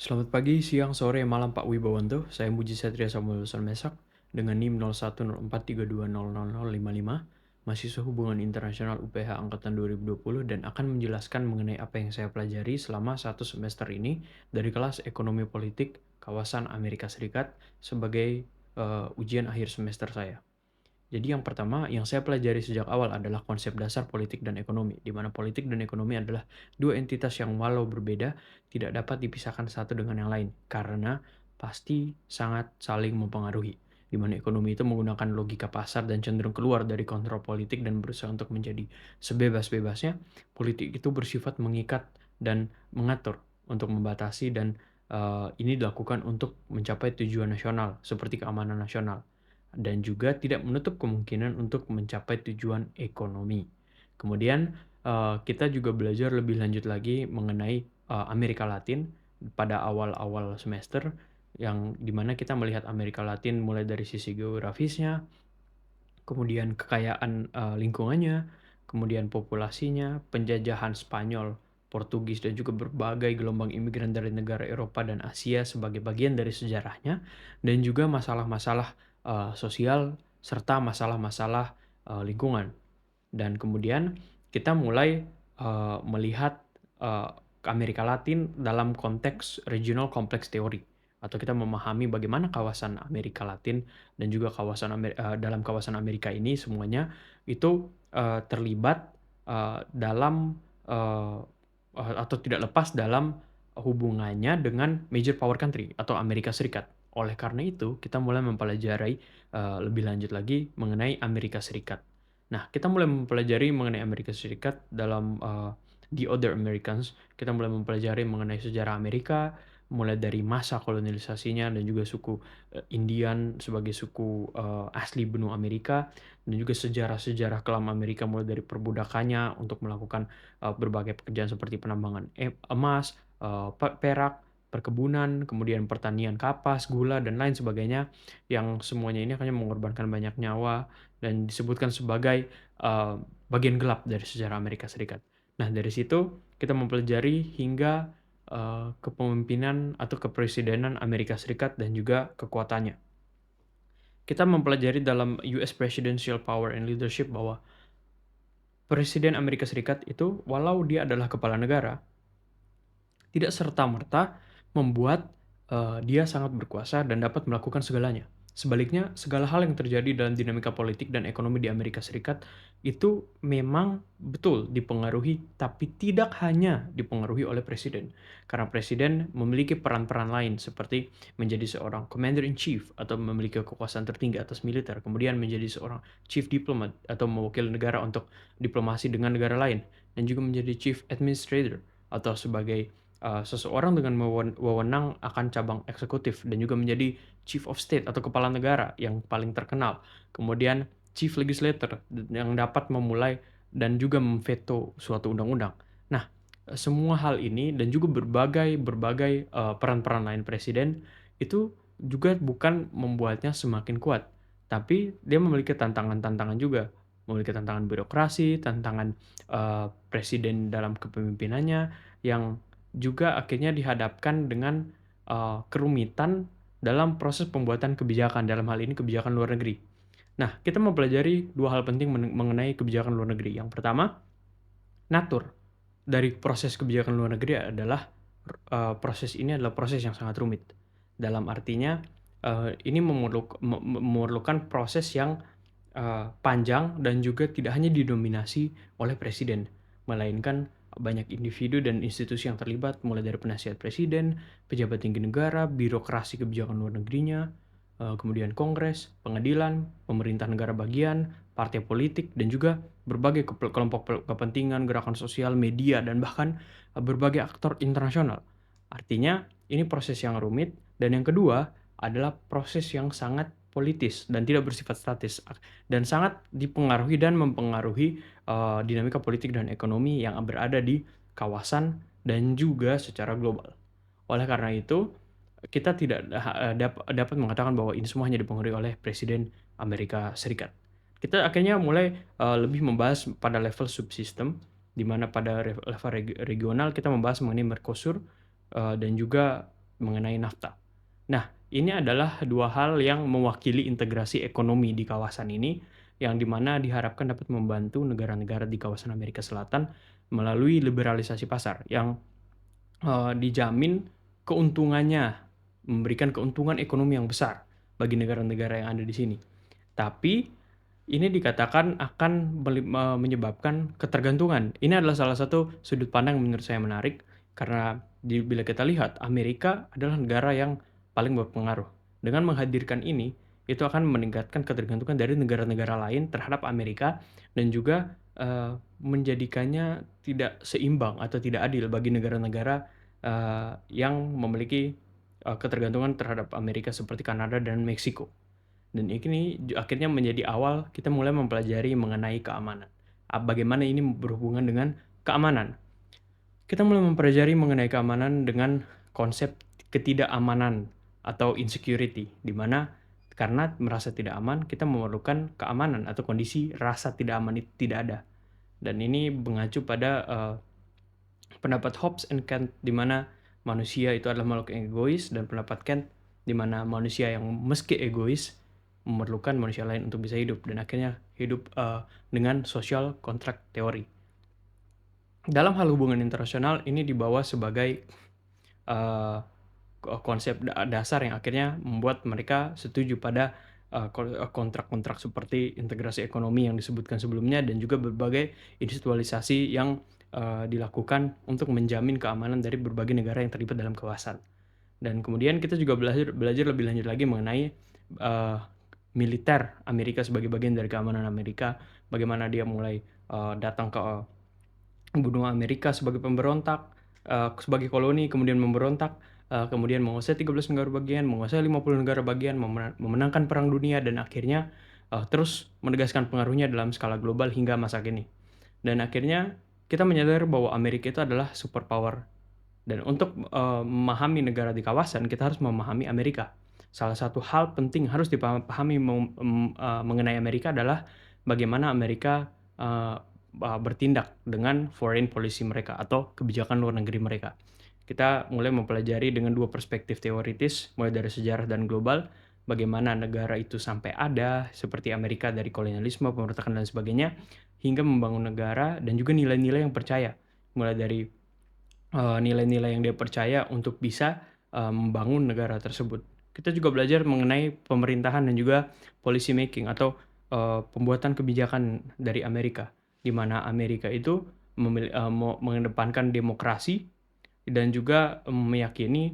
Selamat pagi, siang, sore, malam Pak Wibawanto. Saya Muji Satria Samuel lulusan Mesak dengan NIM 010432000055, mahasiswa Hubungan Internasional UPH angkatan 2020 dan akan menjelaskan mengenai apa yang saya pelajari selama satu semester ini dari kelas Ekonomi Politik Kawasan Amerika Serikat sebagai ujian akhir semester saya. Jadi yang pertama yang saya pelajari sejak awal adalah konsep dasar politik dan ekonomi, di mana politik dan ekonomi adalah dua entitas yang walau berbeda tidak dapat dipisahkan satu dengan yang lain karena pasti sangat saling mempengaruhi. Di mana ekonomi itu menggunakan logika pasar dan cenderung keluar dari kontrol politik dan berusaha untuk menjadi sebebas-bebasnya. Politik itu bersifat mengikat dan mengatur untuk membatasi dan ini dilakukan untuk mencapai tujuan nasional seperti keamanan nasional dan juga tidak menutup kemungkinan untuk mencapai tujuan ekonomi. Kemudian, kita juga belajar lebih lanjut lagi mengenai, Amerika Latin pada awal-awal semester, yang dimana kita melihat Amerika Latin mulai dari sisi geografisnya, kemudian kekayaan, lingkungannya, kemudian populasinya, penjajahan Spanyol, Portugis, dan juga berbagai gelombang imigran dari negara Eropa dan Asia sebagai bagian dari sejarahnya, dan juga masalah-masalah, sosial serta masalah-masalah, lingkungan. Dan kemudian kita mulai, melihat, Amerika Latin dalam konteks regional complex theory, atau kita memahami bagaimana kawasan Amerika Latin dan juga dalam kawasan Amerika ini semuanya itu, terlibat, dalam, eee, atau tidak lepas dalam hubungannya dengan major power country atau Amerika Serikat. Oleh karena itu, kita mulai mempelajari, lebih lanjut lagi mengenai Amerika Serikat. Nah, kita mulai mempelajari mengenai Amerika Serikat dalam, The Other Americans. Kita mulai mempelajari mengenai sejarah Amerika, mulai dari masa kolonialisasinya dan juga suku, Indian sebagai suku, asli benua Amerika, dan juga sejarah-sejarah kelam Amerika mulai dari perbudakannya untuk melakukan, berbagai pekerjaan seperti penambangan emas, perak, perkebunan, kemudian pertanian kapas, gula, dan lain sebagainya, yang semuanya ini akhirnya mengorbankan banyak nyawa dan disebutkan sebagai, bagian gelap dari sejarah Amerika Serikat. Nah, dari situ kita mempelajari hingga, kepemimpinan atau kepresidenan Amerika Serikat dan juga kekuatannya. Kita mempelajari dalam US Presidential Power and Leadership bahwa Presiden Amerika Serikat itu walau dia adalah kepala negara, tidak serta-merta membuat, dia sangat berkuasa dan dapat melakukan segalanya. Sebaliknya, segala hal yang terjadi dalam dinamika politik dan ekonomi di Amerika Serikat itu memang betul dipengaruhi, tapi tidak hanya dipengaruhi oleh presiden. Karena presiden memiliki peran-peran lain seperti menjadi seorang commander in chief atau memiliki kekuasaan tertinggi atas militer, kemudian menjadi seorang chief diplomat atau mewakili negara untuk diplomasi dengan negara lain, dan juga menjadi chief administrator atau sebagai seseorang dengan wewenang akan cabang eksekutif dan juga menjadi chief of state atau kepala negara yang paling terkenal. Kemudian chief legislator yang dapat memulai dan juga memveto suatu undang-undang. Nah, semua hal ini dan juga berbagai berbagai, peran-peran lain presiden itu juga bukan membuatnya semakin kuat, tapi dia memiliki tantangan-tantangan juga. Memiliki tantangan birokrasi, tantangan, presiden dalam kepemimpinannya yang juga akhirnya dihadapkan dengan, kerumitan dalam proses pembuatan kebijakan, dalam hal ini kebijakan luar negeri. Nah, kita mempelajari 2 hal penting mengenai kebijakan luar negeri. Yang pertama, natur dari proses kebijakan luar negeri adalah, proses ini adalah proses yang sangat rumit. Dalam artinya, ini memerlukan proses yang, panjang dan juga tidak hanya didominasi oleh presiden, melainkan banyak individu dan institusi yang terlibat, mulai dari penasihat presiden, pejabat tinggi negara, birokrasi kebijakan luar negerinya, kemudian kongres, pengadilan, pemerintah negara bagian, partai politik, dan juga berbagai kelompok kepentingan, gerakan sosial, media, dan bahkan, berbagai aktor internasional. Artinya, ini proses yang rumit, dan yang kedua adalah proses yang sangat politis dan tidak bersifat statis, dan sangat dipengaruhi dan mempengaruhi, dinamika politik dan ekonomi yang berada di kawasan dan juga secara global. Oleh karena itu, kita tidak dapat mengatakan bahwa ini semua hanya dipengaruhi oleh Presiden Amerika Serikat. Kita akhirnya mulai, lebih membahas pada level subsistem, di mana pada level regional kita membahas mengenai Mercosur, dan juga mengenai NAFTA. Nah, ini adalah dua hal yang mewakili integrasi ekonomi di kawasan ini, yang dimana diharapkan dapat membantu negara-negara di kawasan Amerika Selatan melalui liberalisasi pasar yang dijamin keuntungannya, memberikan keuntungan ekonomi yang besar bagi negara-negara yang ada di sini. Tapi ini dikatakan akan menyebabkan ketergantungan. Ini adalah salah satu sudut pandang menurut saya menarik karena bila kita lihat Amerika adalah negara yang paling berpengaruh. Dengan menghadirkan ini, itu akan meningkatkan ketergantungan dari negara-negara lain terhadap Amerika dan juga menjadikannya tidak seimbang atau tidak adil bagi negara-negara yang memiliki ketergantungan terhadap Amerika seperti Kanada dan Meksiko. Dan ini akhirnya menjadi awal kita mulai mempelajari mengenai keamanan. Bagaimana ini berhubungan dengan keamanan? Kita mulai mempelajari mengenai keamanan dengan konsep ketidakamanan atau insecurity, di mana karena merasa tidak aman, kita memerlukan keamanan atau kondisi rasa tidak aman itu tidak ada. Dan ini mengacu pada pendapat Hobbes and Kant, di mana manusia itu adalah makhluk yang egois, dan pendapat Kant, di mana manusia yang meski egois memerlukan manusia lain untuk bisa hidup, dan akhirnya hidup dengan social contract theory. Dalam hal hubungan internasional ini dibawa sebagai konsep dasar yang akhirnya membuat mereka setuju pada kontrak-kontrak seperti integrasi ekonomi yang disebutkan sebelumnya, dan juga berbagai institualisasi yang dilakukan untuk menjamin keamanan dari berbagai negara yang terlibat dalam kawasan. Dan kemudian kita juga belajar lebih lanjut lagi mengenai militer Amerika sebagai bagian dari keamanan Amerika, bagaimana dia mulai datang ke benua Amerika sebagai pemberontak, sebagai koloni, kemudian memberontak, kemudian menguasai 13 negara bagian, menguasai 50 negara bagian, memenangkan perang dunia, dan akhirnya terus menegaskan pengaruhnya dalam skala global hingga masa kini. Dan akhirnya kita menyadari bahwa Amerika itu adalah superpower. Dan untuk memahami negara di kawasan, kita harus memahami Amerika. Salah satu hal penting harus dipahami mengenai Amerika adalah bagaimana Amerika bertindak dengan foreign policy mereka atau kebijakan luar negeri mereka. Kita mulai mempelajari dengan dua perspektif teoritis, mulai dari sejarah dan global, bagaimana negara itu sampai ada, seperti Amerika dari kolonialisme, pemberontakan, dan sebagainya, hingga membangun negara, dan juga nilai-nilai yang percaya, mulai dari nilai-nilai yang dia percaya untuk bisa membangun negara tersebut. Kita juga belajar mengenai pemerintahan dan juga policy making atau pembuatan kebijakan dari Amerika, di mana Amerika itu mengedepankan demokrasi dan juga meyakini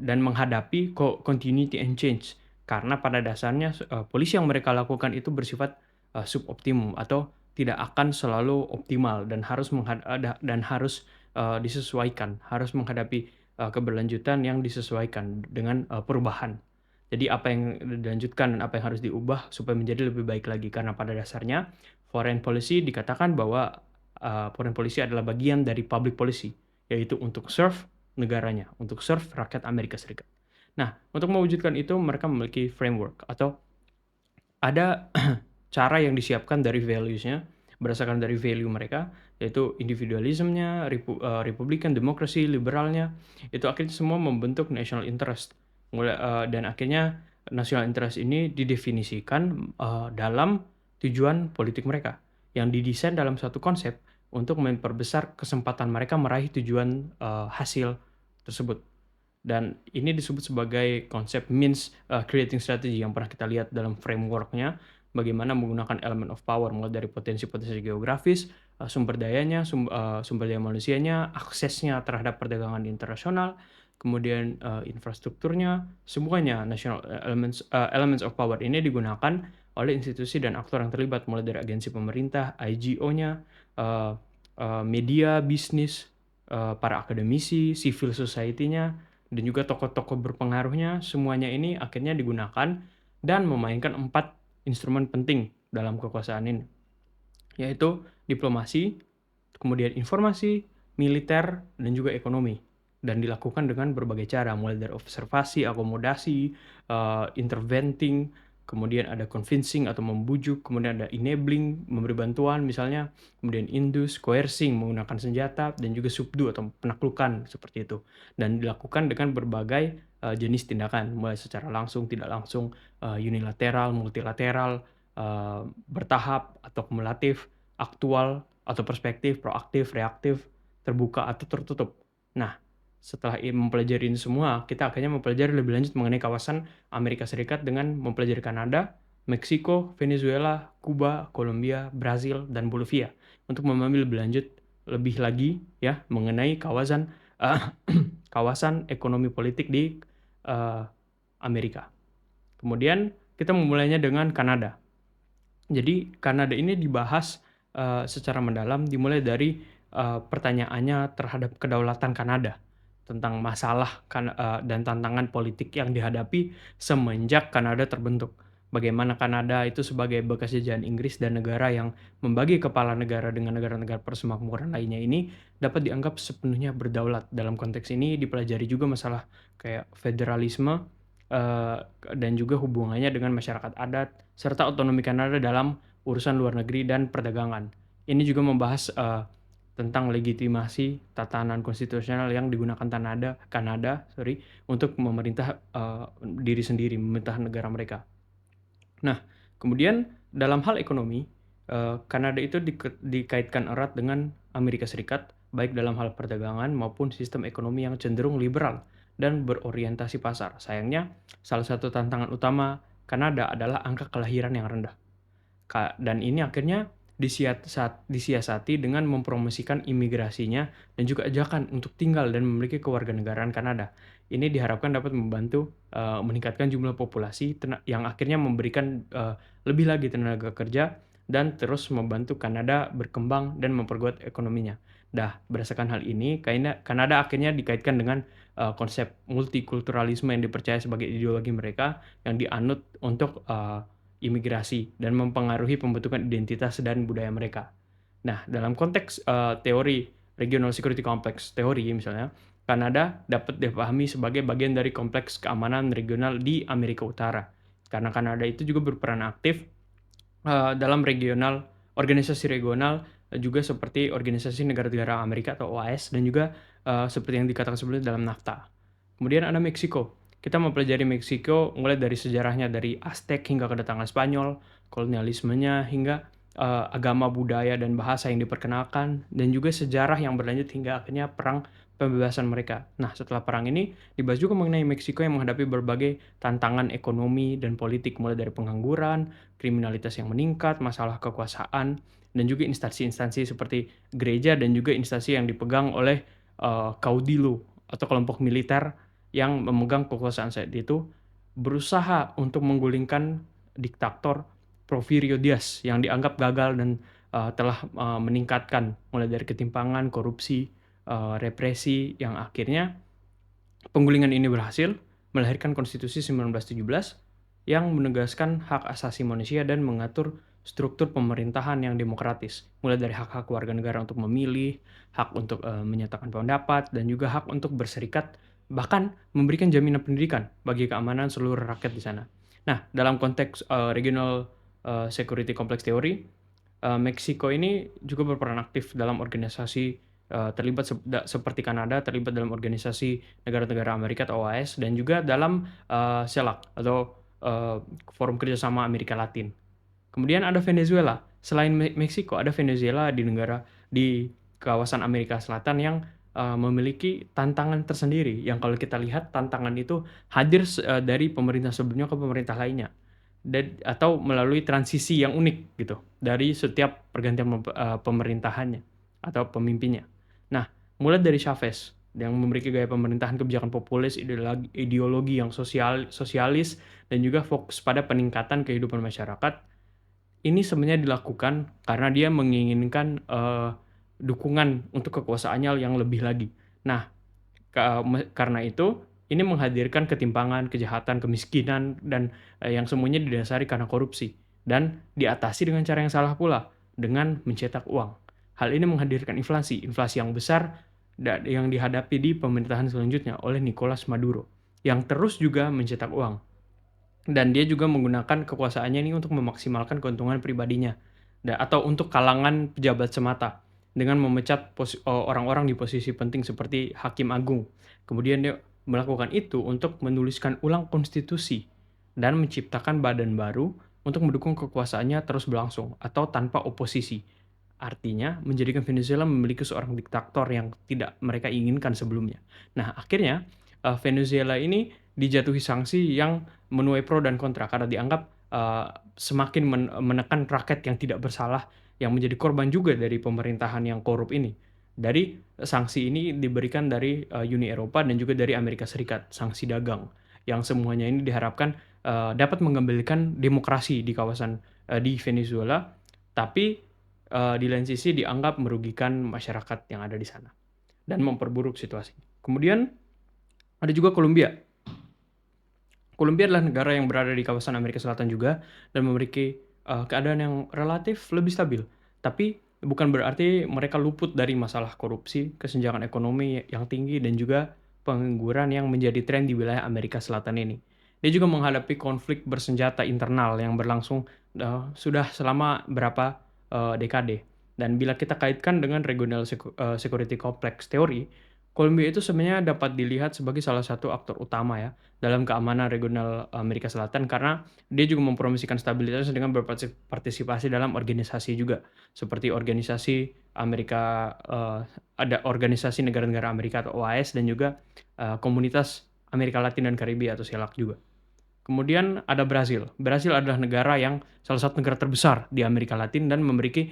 dan menghadapi continuity and change, karena pada dasarnya polisi yang mereka lakukan itu bersifat suboptimum atau tidak akan selalu optimal, dan harus disesuaikan, harus menghadapi keberlanjutan yang disesuaikan dengan perubahan. Jadi apa yang dilanjutkan dan apa yang harus diubah supaya menjadi lebih baik lagi, karena pada dasarnya foreign policy dikatakan bahwa foreign policy adalah bagian dari public policy, yaitu untuk serve negaranya, untuk serve rakyat Amerika Serikat. Nah, untuk mewujudkan itu mereka memiliki framework atau ada cara yang disiapkan dari values-nya, berdasarkan dari value mereka, yaitu individualismenya, Republican, demokrasi, liberalnya, itu akhirnya semua membentuk national interest. Dan akhirnya national interest ini didefinisikan dalam tujuan politik mereka, yang didesain dalam satu konsep untuk memperbesar kesempatan mereka meraih tujuan hasil tersebut. Dan ini disebut sebagai konsep means creating strategy yang pernah kita lihat dalam framework-nya, bagaimana menggunakan element of power, mulai dari potensi-potensi geografis, sumber dayanya, sumber daya manusianya, aksesnya terhadap perdagangan internasional, kemudian infrastrukturnya, semuanya national elements of power ini digunakan oleh institusi dan aktor yang terlibat, mulai dari agensi pemerintah, IGO-nya, media, bisnis, para akademisi, civil society-nya, dan juga tokoh-tokoh berpengaruhnya. Semuanya ini akhirnya digunakan dan memainkan 4 instrumen penting dalam kekuasaan ini, yaitu diplomasi, kemudian informasi, militer, dan juga ekonomi. Dan dilakukan dengan berbagai cara, mulai dari observasi, akomodasi, interventing, kemudian ada convincing atau membujuk, kemudian ada enabling, memberi bantuan misalnya, kemudian induce, coercing, menggunakan senjata, dan juga subdue atau penaklukan seperti itu. Dan dilakukan dengan berbagai jenis tindakan, mulai secara langsung, tidak langsung, unilateral, multilateral, bertahap atau kumulatif, aktual atau perspektif, proaktif, reaktif, terbuka atau tertutup. Nah, setelah mempelajari ini semua, kita akhirnya mempelajari lebih lanjut mengenai kawasan Amerika Serikat dengan mempelajari Kanada, Meksiko, Venezuela, Kuba, Kolombia, Brazil, dan Bolivia untuk memahami lebih lanjut lebih lagi ya mengenai kawasan kawasan ekonomi politik di uh, Amerika. Kemudian kita memulainya dengan Kanada. Jadi Kanada ini dibahas secara mendalam dimulai dari pertanyaannya terhadap kedaulatan Kanada, tentang masalah dan tantangan politik yang dihadapi semenjak Kanada terbentuk. Bagaimana Kanada itu sebagai bekas jajahan Inggris dan negara yang membagi kepala negara dengan negara-negara persemakmuran lainnya ini dapat dianggap sepenuhnya berdaulat. Dalam konteks ini dipelajari juga masalah kayak federalisme, eh, dan juga hubungannya dengan masyarakat adat, serta otonomi Kanada dalam urusan luar negeri dan perdagangan. Ini juga membahas tentang legitimasi tatanan konstitusional yang digunakan Kanada untuk memerintah diri sendiri, memerintah negara mereka. Nah, kemudian dalam hal ekonomi, Kanada itu dikaitkan erat dengan Amerika Serikat, baik dalam hal perdagangan maupun sistem ekonomi yang cenderung liberal dan berorientasi pasar. Sayangnya, salah satu tantangan utama Kanada adalah angka kelahiran yang rendah. Dan ini akhirnya disiasati dengan mempromosikan imigrasinya dan juga ajakan untuk tinggal dan memiliki kewarganegaraan Kanada. Ini diharapkan dapat membantu meningkatkan jumlah populasi yang akhirnya memberikan lebih lagi tenaga kerja dan terus membantu Kanada berkembang dan memperkuat ekonominya. Berdasarkan hal ini, Kanada akhirnya dikaitkan dengan konsep multikulturalisme yang dipercaya sebagai ideologi mereka yang dianut untuk imigrasi dan mempengaruhi pembentukan identitas dan budaya mereka. Nah, dalam konteks teori Regional Security Complex teori misalnya, Kanada dapat dipahami sebagai bagian dari kompleks keamanan regional di Amerika Utara. Karena Kanada itu juga berperan aktif dalam organisasi regional juga seperti Organisasi Negara-Negara Amerika atau OAS dan juga seperti yang dikatakan sebelumnya dalam NAFTA. Kemudian ada Meksiko. Kita mempelajari Meksiko mulai dari sejarahnya dari Aztec hingga kedatangan Spanyol, kolonialismenya hingga agama, budaya, dan bahasa yang diperkenalkan, dan juga sejarah yang berlanjut hingga akhirnya perang pembebasan mereka. Nah, setelah perang ini dibahas juga mengenai Meksiko yang menghadapi berbagai tantangan ekonomi dan politik mulai dari pengangguran, kriminalitas yang meningkat, masalah kekuasaan, dan juga instansi-instansi seperti gereja dan juga instansi yang dipegang oleh caudillo atau kelompok militer yang memegang kekuasaan saat itu berusaha untuk menggulingkan diktator Porfirio Diaz yang dianggap gagal dan telah meningkatkan mulai dari ketimpangan, korupsi, represi yang akhirnya penggulingan ini berhasil melahirkan Konstitusi 1917 yang menegaskan hak asasi manusia dan mengatur struktur pemerintahan yang demokratis, mulai dari hak-hak warga negara untuk memilih, hak untuk menyatakan pendapat, dan juga hak untuk berserikat, bahkan memberikan jaminan pendidikan bagi keamanan seluruh rakyat di sana. Nah, dalam konteks Regional Security Complex Theory, Meksiko ini juga berperan aktif dalam organisasi terlibat seperti Kanada, terlibat dalam organisasi negara-negara Amerika atau OAS, dan juga dalam CELAC atau Forum Kerjasama Amerika Latin. Kemudian ada Venezuela. Selain Meksiko, ada Venezuela di kawasan Amerika Selatan yang memiliki tantangan tersendiri. Yang kalau kita lihat tantangan itu hadir dari pemerintah sebelumnya ke pemerintah lainnya, atau melalui transisi yang unik gitu dari setiap pergantian pemerintahannya atau pemimpinnya. Nah, mulai dari Chavez yang memiliki gaya pemerintahan kebijakan populis, ideologi yang sosialis, dan juga fokus pada peningkatan kehidupan masyarakat. Ini sebenarnya dilakukan karena dia menginginkan dukungan untuk kekuasaannya yang lebih lagi. Nah, karena itu, ini menghadirkan ketimpangan, kejahatan, kemiskinan, dan yang semuanya didasari karena korupsi. Dan diatasi dengan cara yang salah pula, dengan mencetak uang. Hal ini menghadirkan inflasi yang besar yang dihadapi di pemerintahan selanjutnya oleh Nicolas Maduro, yang terus juga mencetak uang. Dan dia juga menggunakan kekuasaannya ini untuk memaksimalkan keuntungan pribadinya, atau untuk kalangan pejabat semata, dengan memecat orang-orang di posisi penting seperti hakim agung. Kemudian dia melakukan itu untuk menuliskan ulang konstitusi dan menciptakan badan baru untuk mendukung kekuasaannya terus berlangsung atau tanpa oposisi. Artinya menjadikan Venezuela memiliki seorang diktator yang tidak mereka inginkan sebelumnya. Nah, akhirnya Venezuela ini dijatuhi sanksi yang menuai pro dan kontra karena dianggap semakin menekan rakyat yang tidak bersalah yang menjadi korban juga dari pemerintahan yang korup ini. Dari sanksi ini diberikan dari Uni Eropa dan juga dari Amerika Serikat, sanksi dagang yang semuanya ini diharapkan dapat mengembalikan demokrasi di kawasan di Venezuela, tapi di lain sisi dianggap merugikan masyarakat yang ada di sana dan memperburuk situasi. Kemudian ada juga Kolombia. Kolombia adalah negara yang berada di kawasan Amerika Selatan juga dan memiliki keadaan yang relatif lebih stabil. Tapi bukan berarti mereka luput dari masalah korupsi, kesenjangan ekonomi yang tinggi, dan juga pengangguran yang menjadi tren di wilayah Amerika Selatan ini. Dia juga menghadapi konflik bersenjata internal yang berlangsung sudah selama berapa dekade. Dan bila kita kaitkan dengan regional security complex teori, Kolombia itu sebenarnya dapat dilihat sebagai salah satu aktor utama ya dalam keamanan regional Amerika Selatan karena dia juga mempromosikan stabilitas dengan berpartisipasi dalam organisasi juga seperti organisasi Amerika ada organisasi negara-negara Amerika atau OAS dan juga komunitas Amerika Latin dan Karibia atau CELAC juga. Kemudian ada Brasil. Brasil adalah negara yang salah satu negara terbesar di Amerika Latin dan memiliki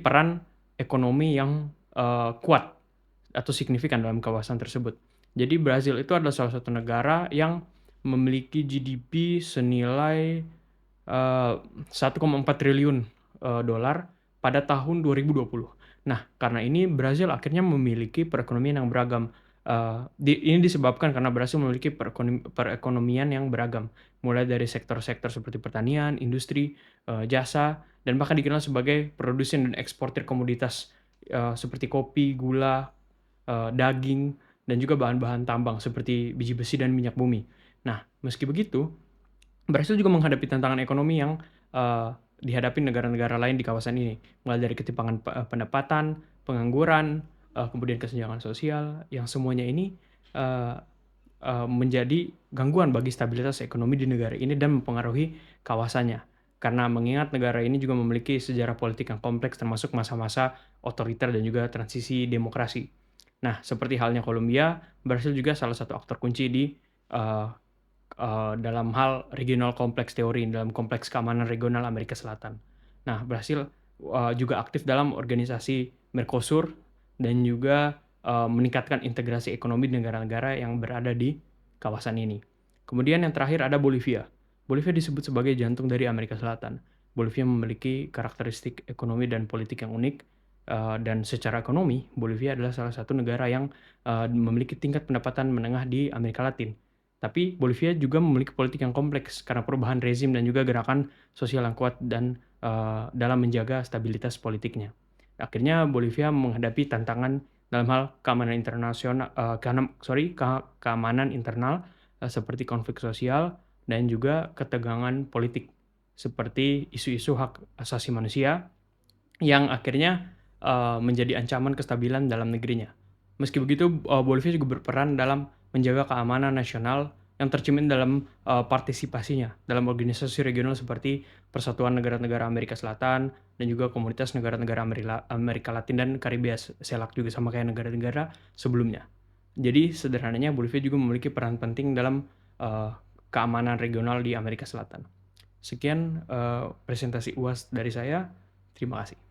peran ekonomi yang kuat atau signifikan dalam kawasan tersebut. Jadi Brasil itu adalah salah satu negara yang memiliki GDP senilai 1,4 triliun dolar pada tahun 2020. Nah, karena ini Brasil akhirnya memiliki perekonomian yang beragam. Ini disebabkan karena Brasil memiliki perekonomian yang beragam, mulai dari sektor-sektor seperti pertanian, industri, jasa, dan bahkan dikenal sebagai produsen dan eksportir komoditas seperti kopi, gula, daging, dan juga bahan-bahan tambang seperti biji besi dan minyak bumi. Nah, meski begitu, Brasil juga menghadapi tantangan ekonomi yang dihadapi negara-negara lain di kawasan ini, mulai dari ketimpangan pendapatan, pengangguran, kemudian kesenjangan sosial, yang semuanya ini uh, menjadi gangguan bagi stabilitas ekonomi di negara ini dan mempengaruhi kawasannya. Karena mengingat negara ini juga memiliki sejarah politik yang kompleks termasuk masa-masa otoriter dan juga transisi demokrasi. Nah, seperti halnya Kolombia, Brasil juga salah satu aktor kunci di uh, dalam hal regional kompleks teori, dalam kompleks keamanan regional Amerika Selatan. Nah, Brasil juga aktif dalam organisasi Mercosur dan juga meningkatkan integrasi ekonomi di negara-negara yang berada di kawasan ini. Kemudian yang terakhir ada Bolivia. Bolivia disebut sebagai jantung dari Amerika Selatan. Bolivia memiliki karakteristik ekonomi dan politik yang unik, dan secara ekonomi, Bolivia adalah salah satu negara yang memiliki tingkat pendapatan menengah di Amerika Latin. Tapi Bolivia juga memiliki politik yang kompleks karena perubahan rezim dan juga gerakan sosial yang kuat dan dalam menjaga stabilitas politiknya. Akhirnya Bolivia menghadapi tantangan dalam hal keamanan internasional, keamanan internal seperti konflik sosial dan juga ketegangan politik seperti isu-isu hak asasi manusia yang akhirnya menjadi ancaman kestabilan dalam negerinya. Meski begitu, Bolivia juga berperan dalam menjaga keamanan nasional yang tercermin dalam partisipasinya dalam organisasi regional seperti Persatuan Negara-Negara Amerika Selatan dan juga Komunitas Negara-Negara Amerika Latin dan Karibia, CELAC juga sama kayak negara-negara sebelumnya. Jadi sederhananya Bolivia juga memiliki peran penting dalam keamanan regional di Amerika Selatan. Sekian presentasi UAS dari saya. Terima kasih.